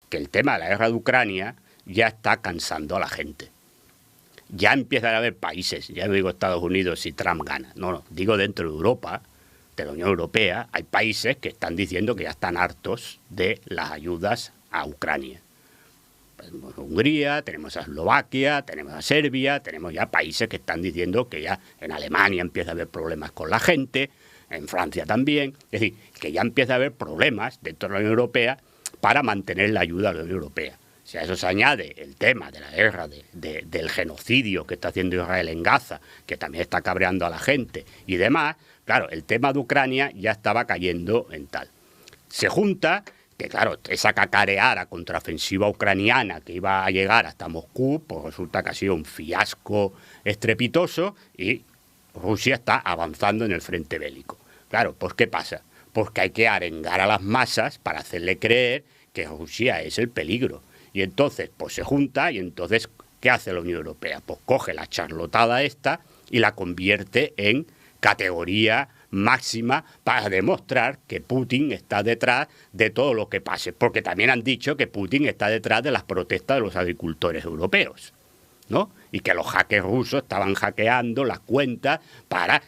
que el tema de la guerra de Ucrania ya está cansando a la gente. Ya empiezan a haber países, ya no digo Estados Unidos si Trump gana, no, digo dentro de Europa, de la Unión Europea, hay países que están diciendo que ya están hartos de las ayudas a Ucrania. Tenemos a Hungría, tenemos a Eslovaquia, tenemos a Serbia, tenemos ya países que están diciendo que ya en Alemania empieza a haber problemas con la gente, en Francia también, es decir, que ya empieza a haber problemas dentro de la Unión Europea para mantener la ayuda a la Unión Europea. Si a eso se añade el tema de la guerra, del genocidio que está haciendo Israel en Gaza, que también está cabreando a la gente y demás, claro, el tema de Ucrania ya estaba cayendo en tal. Se junta que, claro, esa cacareada contraofensiva ucraniana que iba a llegar hasta Moscú, pues resulta que ha sido un fiasco estrepitoso y Rusia está avanzando en el frente bélico. Claro, pues ¿qué pasa? Pues que hay que arengar a las masas para hacerle creer que Rusia es el peligro. Y entonces, pues se junta y entonces, ¿qué hace la Unión Europea? Pues coge la charlotada esta y la convierte en categoría máxima para demostrar que Putin está detrás de todo lo que pase. Porque también han dicho que Putin está detrás de las protestas de los agricultores europeos, ¿no? Y que los hackers rusos estaban hackeando las cuentas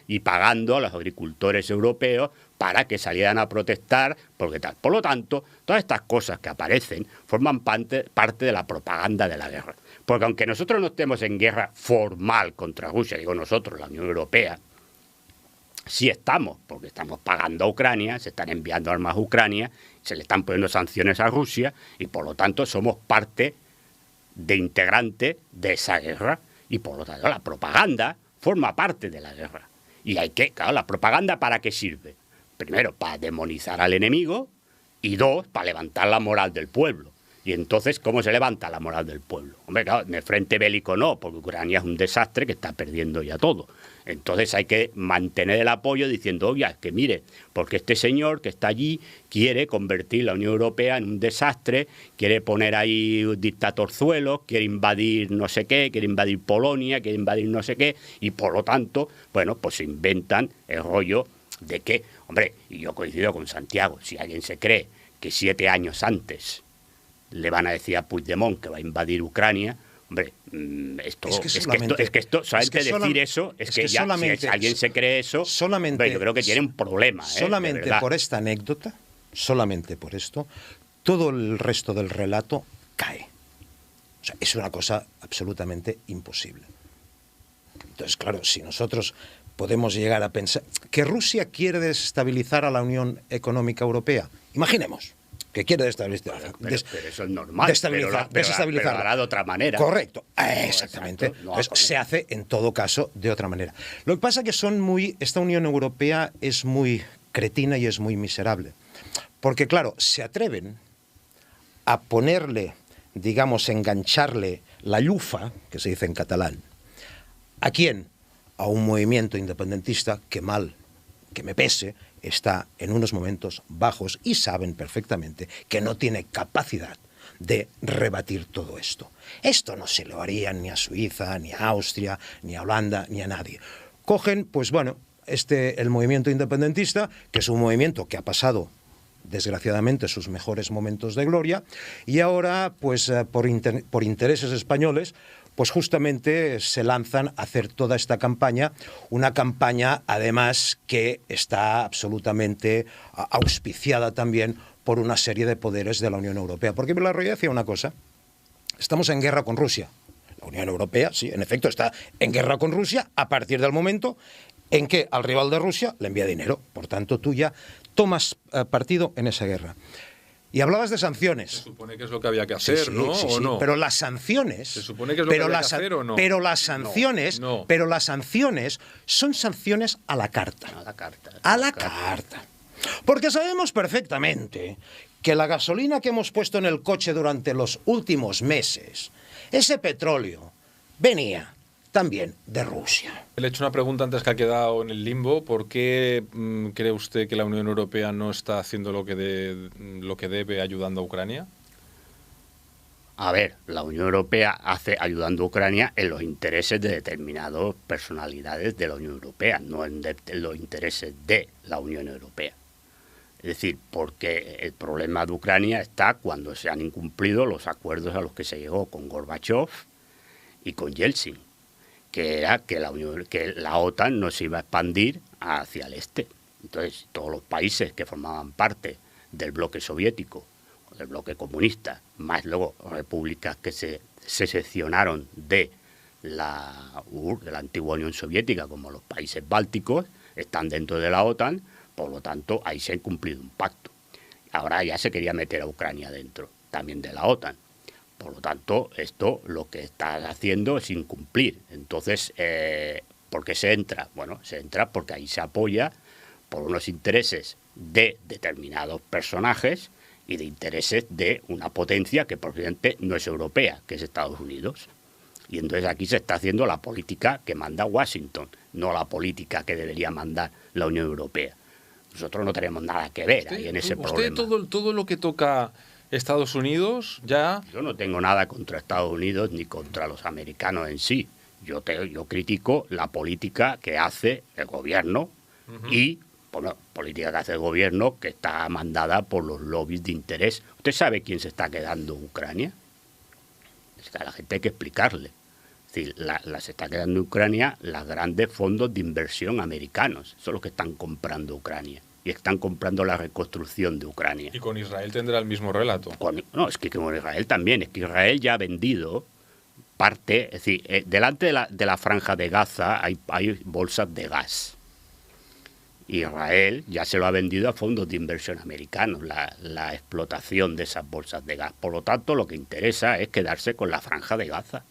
y pagando a los agricultores europeos para que salieran a protestar, porque tal. Por lo tanto, todas estas cosas que aparecen forman parte de la propaganda de la guerra. Porque aunque nosotros no estemos en guerra formal contra Rusia, digo nosotros, la Unión Europea, sí estamos, porque estamos pagando a Ucrania, se están enviando armas a Ucrania, se le están poniendo sanciones a Rusia, y por lo tanto somos parte de integrante de esa guerra, y por lo tanto la propaganda forma parte de la guerra. Y hay que, claro, ¿la propaganda para qué sirve? Primero, para demonizar al enemigo, y dos, para levantar la moral del pueblo. Y entonces, ¿cómo se levanta la moral del pueblo? Hombre, claro, en el frente bélico no, porque Ucrania es un desastre que está perdiendo ya todo. Entonces hay que mantener el apoyo diciendo, oye, que mire, porque este señor que está allí quiere convertir la Unión Europea en un desastre, quiere poner ahí dictatorzuelos, quiere invadir no sé qué, quiere invadir Polonia, quiere invadir no sé qué, y por lo tanto, bueno, pues se inventan el rollo de que, hombre, y yo coincido con Santiago, si alguien se cree que 7 años antes le van a decir a Puigdemont que va a invadir Ucrania, hombre, si alguien se cree eso, hombre, yo creo que tiene un problema. Solamente por esta anécdota, solamente por esto, todo el resto del relato cae. O sea, es una cosa absolutamente imposible. Entonces, claro, si nosotros podemos llegar a pensar que Rusia quiere desestabilizar a la Unión Económica Europea, imaginemos que quiere desestabilizar. Pero eso es normal. Desestabilizar. Pero lo hará de otra manera. Correcto. Exactamente. Exacto. No, entonces, se hace, en todo caso, de otra manera. Lo que pasa es que esta Unión Europea es muy cretina y es muy miserable. Porque, claro, se atreven a ponerle, digamos, engancharle la llufa, que se dice en catalán. ¿A quién? A un movimiento independentista que, mal que me pese, está en unos momentos bajos y saben perfectamente que no tiene capacidad de rebatir todo esto. Esto no se lo harían ni a Suiza, ni a Austria, ni a Holanda, ni a nadie. Cogen, pues bueno, el movimiento independentista, que es un movimiento que ha pasado, desgraciadamente, sus mejores momentos de gloria, y ahora, pues por intereses españoles, pues justamente se lanzan a hacer toda esta campaña, una campaña además que está absolutamente auspiciada también por una serie de poderes de la Unión Europea. Porque la realidad decía una cosa, estamos en guerra con Rusia. La Unión Europea, sí, en efecto, está en guerra con Rusia a partir del momento en que al rival de Rusia le envía dinero. Por tanto, tú ya tomas partido en esa guerra. Y hablabas de sanciones. Se supone que es lo que había que hacer, sí, ¿no? Sí, ¿O no? Pero las sanciones... Se supone que es lo que había que hacer, ¿o no? Pero las sanciones, no. Pero las sanciones son sanciones a la carta. A la carta. A la carta. Porque sabemos perfectamente que la gasolina que hemos puesto en el coche durante los últimos meses, ese petróleo, venía también de Rusia. Le he hecho una pregunta antes que ha quedado en el limbo. ¿Por qué cree usted que la Unión Europea no está haciendo lo que debe ayudando a Ucrania? A ver, la Unión Europea hace ayudando a Ucrania en los intereses de determinadas personalidades de la Unión Europea, no en los intereses de la Unión Europea. Es decir, porque el problema de Ucrania está cuando se han incumplido los acuerdos a los que se llegó con Gorbachev y con Yeltsin, que era que la OTAN no se iba a expandir hacia el este. Entonces, todos los países que formaban parte del bloque soviético, del bloque comunista, más luego repúblicas que se seccionaron de la antigua Unión Soviética, como los países bálticos, están dentro de la OTAN. Por lo tanto, ahí se ha incumplido un pacto. Ahora ya se quería meter a Ucrania dentro, también de la OTAN. Por lo tanto, esto lo que está haciendo es incumplir. Entonces, ¿por qué se entra? Bueno, se entra porque ahí se apoya por unos intereses de determinados personajes y de intereses de una potencia que probablemente no es europea, que es Estados Unidos. Y entonces aquí se está haciendo la política que manda Washington, no la política que debería mandar la Unión Europea. Nosotros no tenemos nada que ver ahí en ese problema. ¿Usted todo lo que toca Estados Unidos ya...? Yo no tengo nada contra Estados Unidos ni contra los americanos en sí. Yo critico la política que hace el gobierno y, bueno, política que hace el gobierno que está mandada por los lobbies de interés. ¿Usted sabe quién se está quedando en Ucrania? Es que a la gente hay que explicarle. Es decir, se está quedando en Ucrania los grandes fondos de inversión americanos. Son los que están comprando Ucrania. Y están comprando la reconstrucción de Ucrania. ¿Y con Israel tendrá el mismo relato? No, es que con Israel también. Es que Israel ya ha vendido parte. Es decir, delante de la franja de Gaza hay bolsas de gas. Israel ya se lo ha vendido a fondos de inversión americanos, la explotación de esas bolsas de gas. Por lo tanto, lo que interesa es quedarse con la franja de Gaza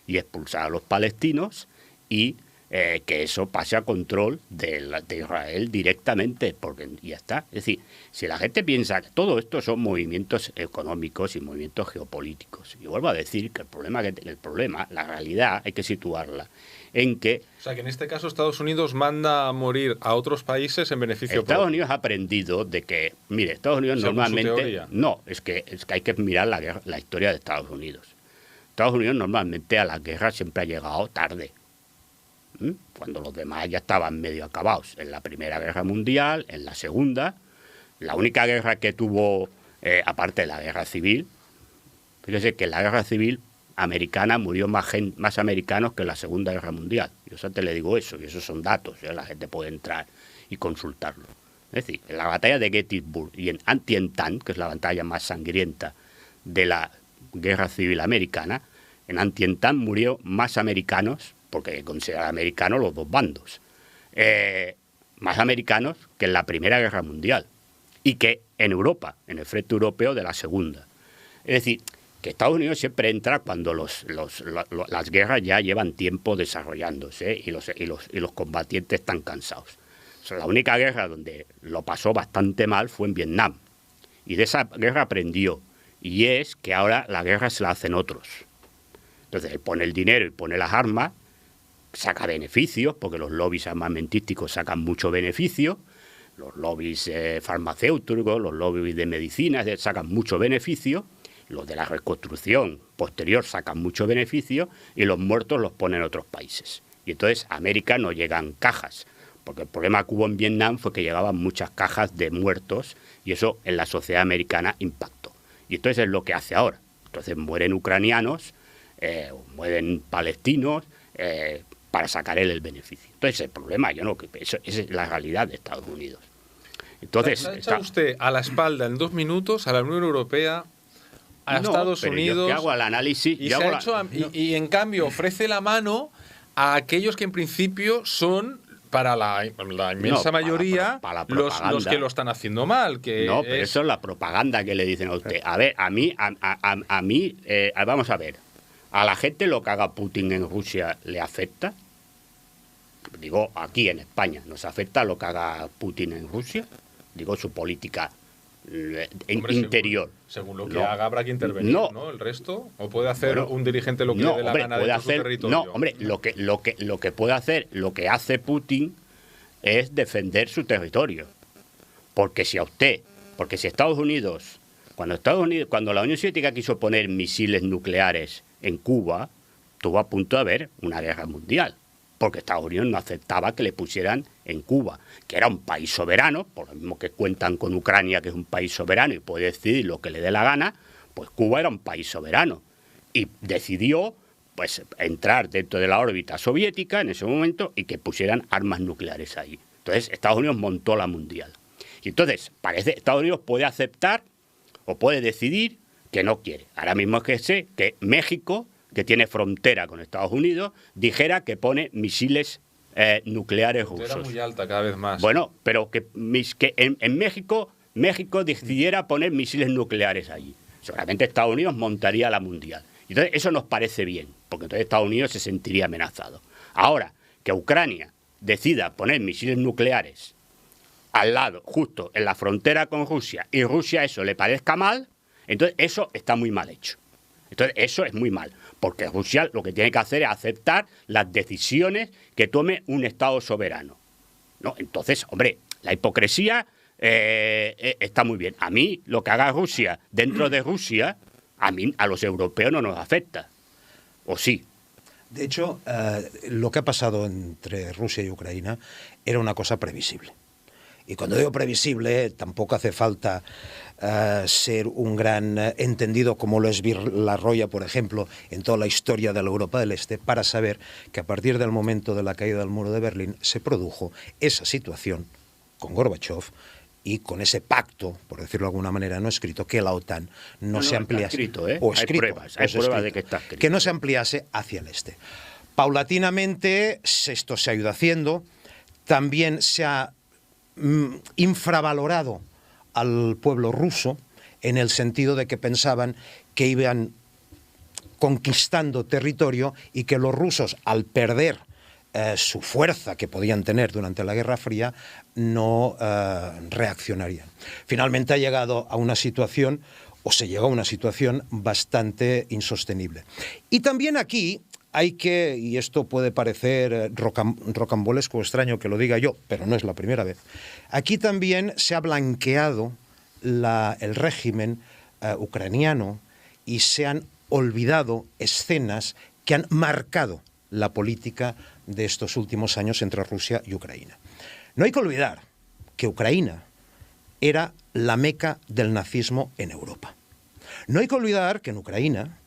y expulsar a los palestinos y que eso pase a control de Israel directamente, porque ya está. Es decir, si la gente piensa que todo esto son movimientos económicos y movimientos geopolíticos, y vuelvo a decir que el problema, la realidad, hay que situarla en que... O sea, que en este caso Estados Unidos manda a morir a otros países en beneficio propio. Estados Unidos ha aprendido de que, mire, Estados Unidos normalmente... No, es que hay que mirar la historia de Estados Unidos. Estados Unidos normalmente a la guerra siempre ha llegado tarde, cuando los demás ya estaban medio acabados. En la Primera Guerra Mundial, en la Segunda, la única guerra que tuvo, aparte de la Guerra Civil, fíjese que en la Guerra Civil americana murió más americanos que en la Segunda Guerra Mundial. Yo antes le digo eso, y esos son datos, la gente puede entrar y consultarlo. Es decir, en la batalla de Gettysburg y en Antietam, que es la batalla más sangrienta de la Guerra Civil Americana, en Antietam murió más americanos, porque consideran americanos los dos bandos, más americanos que en la Primera Guerra Mundial y que en Europa, en el frente europeo de la Segunda. Es decir, que Estados Unidos siempre entra cuando las guerras ya llevan tiempo desarrollándose y los combatientes están cansados. O sea, la única guerra donde lo pasó bastante mal fue en Vietnam. Y de esa guerra aprendió. Y es que ahora la guerra se la hacen otros. Entonces él pone el dinero y pone las armas, saca beneficios, porque los lobbies armamentísticos sacan mucho beneficio, los lobbies farmacéuticos, los lobbies de medicina sacan mucho beneficio, los de la reconstrucción posterior sacan mucho beneficio y los muertos los ponen en otros países. Y entonces a América no llegan cajas, porque el problema que hubo en Vietnam fue que llegaban muchas cajas de muertos y eso en la sociedad americana impactó. Y entonces es lo que hace ahora. Entonces mueren ucranianos, mueren palestinos, para sacar él el beneficio. Entonces el problema, esa es la realidad de Estados Unidos. Entonces, ¿se ha echado usted a la espalda en 2 minutos a la Unión Europea, a Estados Unidos? Yo hago el análisis y en cambio ofrece la mano a aquellos que en principio son, para la inmensa mayoría, para los que lo están haciendo mal. Pero eso es la propaganda que le dicen a usted. A ver, a mí, vamos a ver, ¿a la gente lo que haga Putin en Rusia le afecta? Digo, aquí en España, ¿nos afecta lo que haga Putin en Rusia? Digo, su política interior. Según lo que haga habrá que intervenir, ¿no? ¿El resto? ¿O puede hacer un dirigente lo que le dé la gana dentro de su territorio? No, hombre, lo que puede hacer, lo que hace Putin es defender su territorio. Porque si Estados Unidos, cuando la Unión Soviética quiso poner misiles nucleares en Cuba, estuvo a punto de haber una guerra mundial. porque Estados Unidos no aceptaba que le pusieran en Cuba, que era un país soberano, por lo mismo que cuentan con Ucrania, que es un país soberano y puede decidir lo que le dé la gana, pues Cuba era un país soberano y decidió pues entrar dentro de la órbita soviética en ese momento y que pusieran armas nucleares ahí. Entonces Estados Unidos montó la mundial. Y entonces parece que Estados Unidos puede aceptar o puede decidir que no quiere. Ahora mismo es que sé que México, que tiene frontera con Estados Unidos, dijera que pone misiles nucleares rusos. Era muy alta cada vez más. Bueno, pero que en México decidiera poner misiles nucleares allí. Seguramente Estados Unidos montaría la mundial. Entonces eso nos parece bien, porque entonces Estados Unidos se sentiría amenazado. Ahora, que Ucrania decida poner misiles nucleares al lado, justo en la frontera con Rusia, y Rusia eso le parezca mal, entonces eso está muy mal hecho. Entonces eso es muy mal, porque Rusia lo que tiene que hacer es aceptar las decisiones que tome un Estado soberano, ¿no? Entonces, hombre, la hipocresía está muy bien. A mí, lo que haga Rusia dentro de Rusia, a los europeos no nos afecta. ¿O sí? De hecho, lo que ha pasado entre Rusia y Ucrania era una cosa previsible. Y cuando digo previsible, tampoco hace falta ser un gran entendido como lo es Villarroya, por ejemplo, en toda la historia de la Europa del Este, para saber que a partir del momento de la caída del muro de Berlín se produjo esa situación con Gorbachov y con ese pacto, por decirlo de alguna manera, no escrito, que la OTAN no se ampliase. Escrito, ¿eh? Hay pruebas de que está escrito. Que no se ampliase hacia el este. Paulatinamente esto se ha ido haciendo, también se ha infravalorado al pueblo ruso en el sentido de que pensaban que iban conquistando territorio y que los rusos, al perder su fuerza que podían tener durante la Guerra Fría, no reaccionarían. Finalmente ha llegado a una situación, o se llegó a una situación bastante insostenible. Y también aquí hay que, y esto puede parecer rocambolesco o extraño que lo diga yo, pero no es la primera vez, aquí también se ha blanqueado el régimen ucraniano y se han olvidado escenas que han marcado la política de estos últimos años entre Rusia y Ucrania. No hay que olvidar que Ucrania era la meca del nazismo en Europa. No hay que olvidar que en Ucrania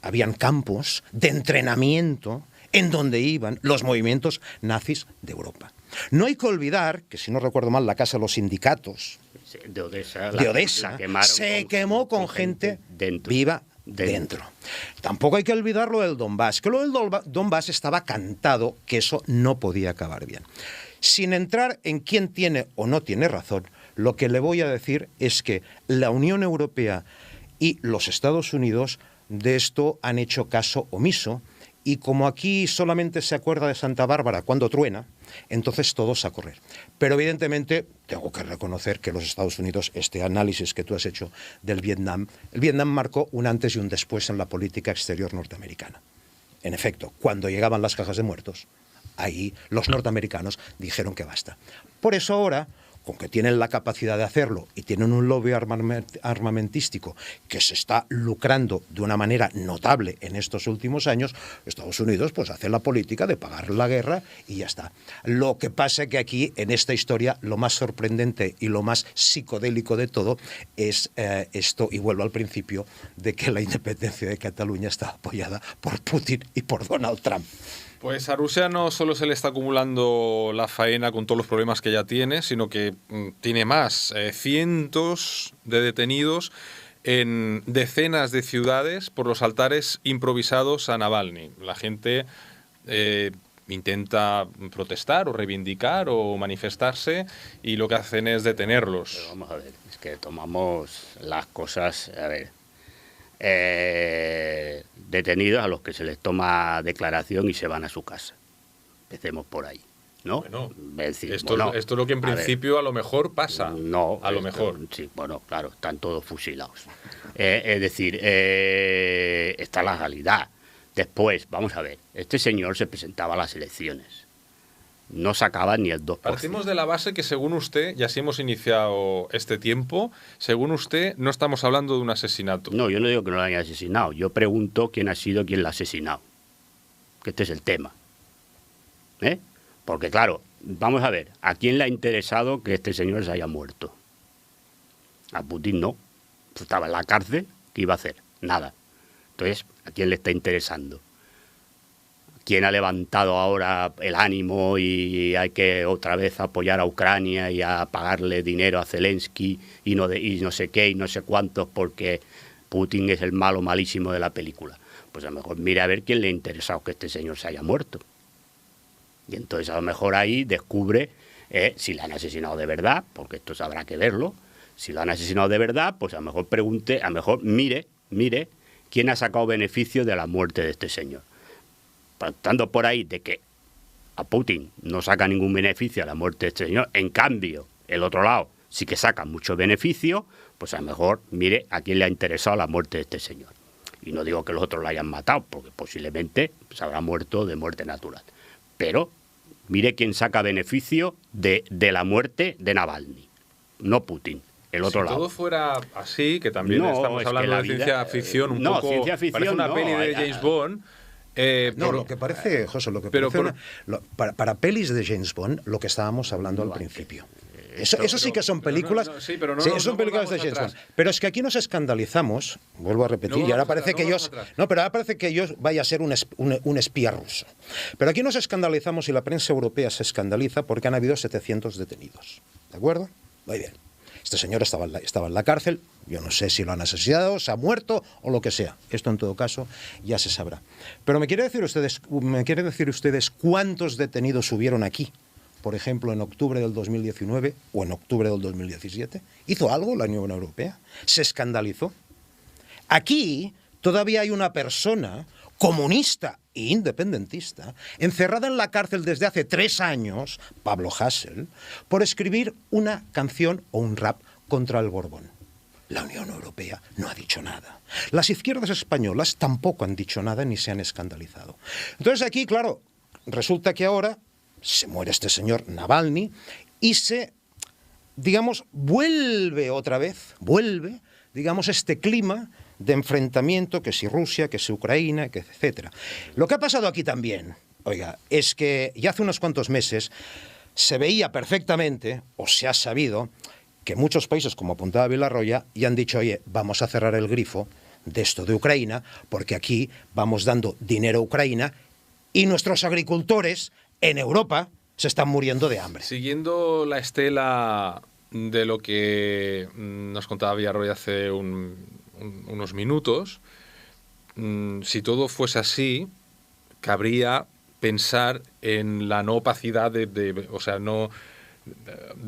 habían campos de entrenamiento en donde iban los movimientos nazis de Europa. No hay que olvidar que, si no recuerdo mal, la Casa de los Sindicatos de Odessa, se quemó con gente viva dentro. Tampoco hay que olvidar lo del Donbass, que lo del Donbass estaba cantado que eso no podía acabar bien. Sin entrar en quién tiene o no tiene razón, lo que le voy a decir es que la Unión Europea y los Estados Unidos de esto han hecho caso omiso, y como aquí solamente se acuerda de Santa Bárbara cuando truena, entonces todos a correr. Pero evidentemente tengo que reconocer que los Estados Unidos, este análisis que tú has hecho del Vietnam, el Vietnam marcó un antes y un después en la política exterior norteamericana. En efecto, cuando llegaban las cajas de muertos, ahí los norteamericanos dijeron que basta. Por eso ahora, con que tienen la capacidad de hacerlo y tienen un lobby armamentístico que se está lucrando de una manera notable en estos últimos años, Estados Unidos pues hace la política de pagar la guerra y ya está. Lo que pasa es que aquí, en esta historia, lo más sorprendente y lo más psicodélico de todo es esto, y vuelvo al principio, de que la independencia de Cataluña está apoyada por Putin y por Donald Trump. Pues a Rusia no solo se le está acumulando la faena con todos los problemas que ya tiene, sino que tiene más, cientos de detenidos en decenas de ciudades por los altares improvisados a Navalny. La gente intenta protestar o reivindicar o manifestarse y lo que hacen es detenerlos. Pero vamos a ver, es que tomamos las cosas, a ver, detenidos a los que se les toma declaración y se van a su casa. Empecemos por ahí, ¿no? Bueno, decir, esto es lo que en principio a lo mejor pasa. No, a lo mejor. Sí, bueno, claro, están todos fusilados. Es decir, está la realidad. Después, vamos a ver, este señor se presentaba a las elecciones. No sacaba ni el 2%. Partimos de la base que, según usted, y así hemos iniciado este tiempo, según usted, no estamos hablando de un asesinato. No, yo no digo que no lo hayan asesinado. Yo pregunto quién ha sido quien lo ha asesinado. Que este es el tema. ¿eh? Porque claro, vamos a ver, ¿a quién le ha interesado que este señor se haya muerto? A Putin no. Estaba en la cárcel, ¿qué iba a hacer? Nada. Entonces, ¿a quién le está interesando? ¿Quién ha levantado ahora el ánimo y hay que otra vez apoyar a Ucrania y a pagarle dinero a Zelensky y no sé qué y no sé cuántos porque Putin es el malo malísimo de la película? Pues a lo mejor mire a ver quién le ha interesado que este señor se haya muerto. Y entonces a lo mejor ahí descubre si le han asesinado de verdad, porque esto habrá que verlo. Si lo han asesinado de verdad, pues a lo mejor pregunte, a lo mejor mire quién ha sacado beneficio de la muerte de este señor. Estando por ahí de que a Putin no saca ningún beneficio a la muerte de este señor, en cambio, el otro lado sí que saca mucho beneficio, pues a lo mejor mire a quién le ha interesado la muerte de este señor. Y no digo que los otros lo hayan matado, porque posiblemente se habrá muerto de muerte natural. Pero mire quién saca beneficio de la muerte de Navalny, no Putin. El otro lado. Si todo fuera así, que también estamos hablando de ciencia ficción, un poco. Ciencia ficción, parece una peli de James Bond. Lo que parece, José, para pelis de James Bond, lo que estábamos hablando al principio. Eso sí que son películas. Son películas de James Bond. Pero es que aquí nos escandalizamos, vuelvo a repetir, y ahora parece que ellos. No, pero ahora parece que yo vaya a ser un espía ruso. Pero aquí nos escandalizamos y la prensa europea se escandaliza porque han habido 700 detenidos. ¿De acuerdo? Muy bien. Este señor estaba en la cárcel, yo no sé si lo han asesinado, se ha muerto o lo que sea. Esto en todo caso ya se sabrá. Pero ¿me quiere decir ustedes cuántos detenidos hubieron aquí? Por ejemplo, en octubre del 2019 o en octubre del 2017. ¿Hizo algo la Unión Europea? ¿Se escandalizó? Aquí todavía hay una persona comunista e independentista, encerrada en la cárcel desde hace 3 años, Pablo Hasél, por escribir una canción o un rap contra el Borbón. La Unión Europea no ha dicho nada. Las izquierdas españolas tampoco han dicho nada ni se han escandalizado. Entonces aquí, claro, resulta que ahora se muere este señor Navalny y vuelve otra vez, este clima de enfrentamiento, que si Rusia, que si Ucrania, que etcétera. Lo que ha pasado aquí también, oiga, es que ya hace unos cuantos meses se veía perfectamente, o se ha sabido, que muchos países, como apuntaba Villarroya, ya han dicho, oye, vamos a cerrar el grifo de esto de Ucrania, porque aquí vamos dando dinero a Ucrania y nuestros agricultores en Europa se están muriendo de hambre. Siguiendo la estela de lo que nos contaba Villarroya hace unos minutos, si todo fuese así, cabría pensar en la no opacidad de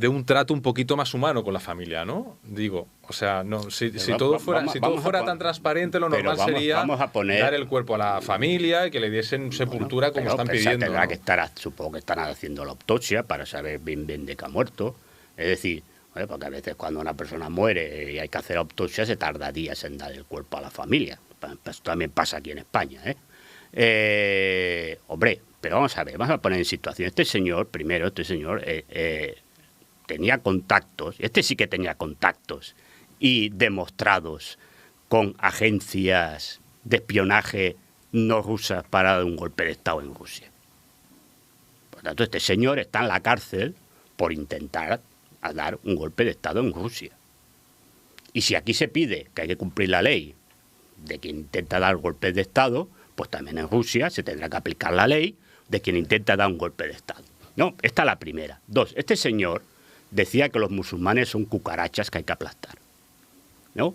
un trato un poquito más humano con la familia, ¿no? Digo, o sea, no, si todo fuera tan transparente, lo normal sería dar el cuerpo a la familia y que le diesen sepultura como están pidiendo. Tendrá que estar, supongo que estarán haciendo la autopsia para saber bien de qué ha muerto. Es decir, porque a veces cuando una persona muere y hay que hacer autopsia se tarda días en dar el cuerpo a la familia. Esto también pasa aquí en España, hombre, pero vamos a ver, vamos a poner en situación. Este señor tenía contactos, sí que tenía contactos y demostrados con agencias de espionaje no rusas para dar un golpe de Estado en Rusia. Por tanto, este señor está en la cárcel por intentar dar un golpe de Estado en Rusia. Y si aquí se pide que hay que cumplir la ley de quien intenta dar golpes de Estado, pues también en Rusia se tendrá que aplicar la ley de quien intenta dar un golpe de Estado. No, esta es la primera. 2, este señor decía que los musulmanes son cucarachas que hay que aplastar. ¿No?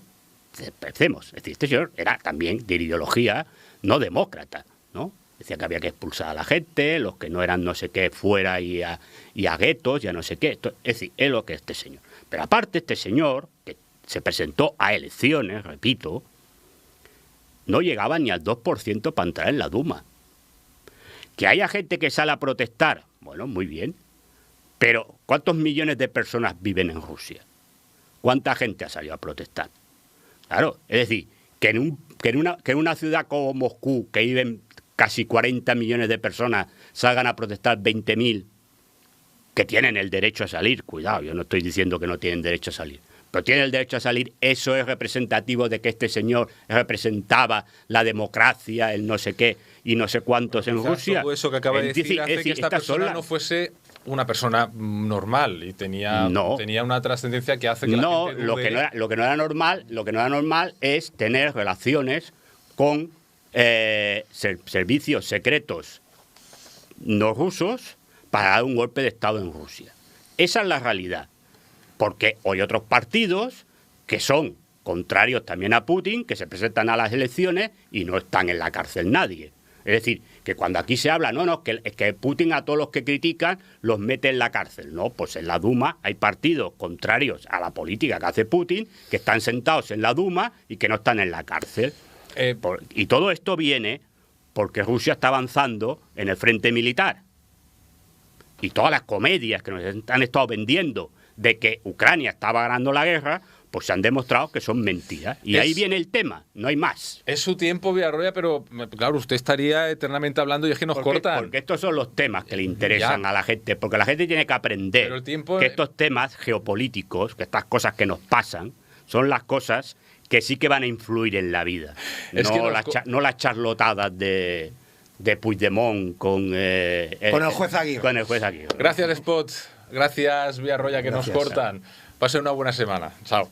Pensemos, es decir, este señor era también de ideología no demócrata, ¿no? Decía que había que expulsar a la gente, los que no eran no sé qué fuera y a guetos, ya no sé qué. Es decir, es lo que es este señor. Pero aparte este señor, que se presentó a elecciones, repito, no llegaba ni al 2% para entrar en la Duma. Que haya gente que sale a protestar, bueno, muy bien. Pero ¿cuántos millones de personas viven en Rusia? ¿Cuánta gente ha salido a protestar? Claro, es decir, que en una ciudad como Moscú, que viven casi 40 millones de personas, salgan a protestar 20.000, que tienen el derecho a salir. Cuidado, yo no estoy diciendo que no tienen derecho a salir. pero tiene el derecho a salir. Eso es representativo de que este señor representaba la democracia, el no sé qué y no sé cuántos en Rusia. Todo eso que acaba de decir hace que esta persona no fuese una persona normal y tenía una trascendencia que hace que la gente dude. Lo que no era normal es tener relaciones con servicios secretos no rusos para dar un golpe de Estado en Rusia. Esa es la realidad. Porque hay otros partidos que son contrarios también a Putin, que se presentan a las elecciones y no están en la cárcel nadie. Es decir, que cuando aquí se habla, que Putin a todos los que critican los mete en la cárcel. No, pues en la Duma hay partidos contrarios a la política que hace Putin, que están sentados en la Duma y que no están en la cárcel. Y todo esto viene porque Rusia está avanzando en el frente militar. Y todas las comedias que nos han estado vendiendo de que Ucrania estaba ganando la guerra, pues se han demostrado que son mentiras. Y ahí viene el tema, no hay más. Es su tiempo, Villarroya, pero claro, usted estaría eternamente hablando y es que nos cortan. Porque estos son los temas que le interesan a la gente, porque la gente tiene que aprender que estos temas geopolíticos, que estas cosas que nos pasan, son las cosas que sí que van a influir en la vida. No las charlotadas de Puigdemont con el juez Aguirre. Gracias, Spot. Gracias, Villarroya, que nos cortan. Pasen una buena semana. Chao.